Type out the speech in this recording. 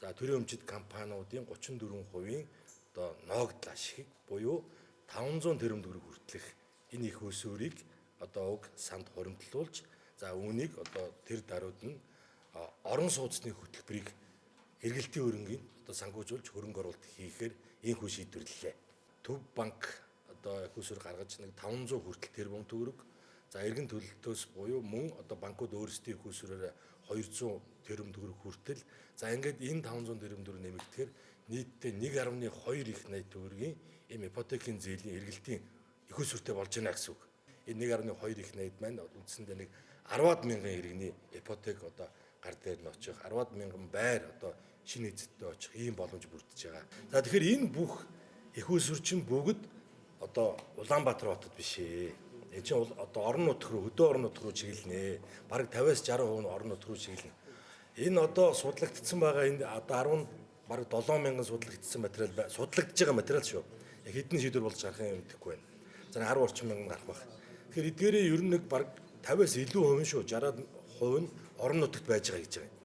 За төрийн өмчит компаниудын 34% одоо ноогдлаа шигэг буюу 500 тэрбум төгрөг хүртэлх энэ их усүрийг одоо уг санд хуримтлуулж за үүнийг одоо тэр даруйд нь орон сууцны хөтөлбөрийг эргэлтийн хөрөнгийн одоо сангуужуулж хөрөнгө оруулалт хийхээр ийхүү шийдвэрлэлээ. Төв банк одоо их усүр гаргаж нэг 500 хүртэл тэрбум төгрөг за эргэн төлөлтөөс буюу мөн одоо банкуд өөрсдийн их усүрээр 200 тэрбум төгрөг хүртэл за ингээд энэ 500 тэрбум төгрөг нэмэгдэхээр нийтдээ 1.2 их найт төгрөгийн ийм ипотекийн зээлийн эргэлтийн их усүртэй болж байна гэсэн үг. Энэ 1.2 их найт маань үндсэндээ нэг 10-аад мянган иргэний ипотек одоо гар дээр нь очих 10-аад мянган байр одоо шинэ эзэдтэй очих ийм боломж бүрдэж байгаа. За тэгэхээр энэ бүх их усүрчин бүгд одоо Улаанбаатар хотод биш ээ. Энэ чинь одоо орон нутг руу хөдөө орон нутг руу чиглэнэ. Бараг 50-60% нь орон нутг руу чиглэнэ. Энэ одоо судлагдсан байгаа энэ одоо 10 бараг 7000 судлагдсан материал судлагдж байгаа материал шүү. Яг хэдэн шийдвэр болж гарах юм мэдэхгүй байна. За 10 орчим мянган гарах байх. Тэгэхээр эдгээрээ ер нь нэг бараг 50-аас илүү хувь шүү. 60% нь орон нутагт байж байгаа гэж байгаа юм.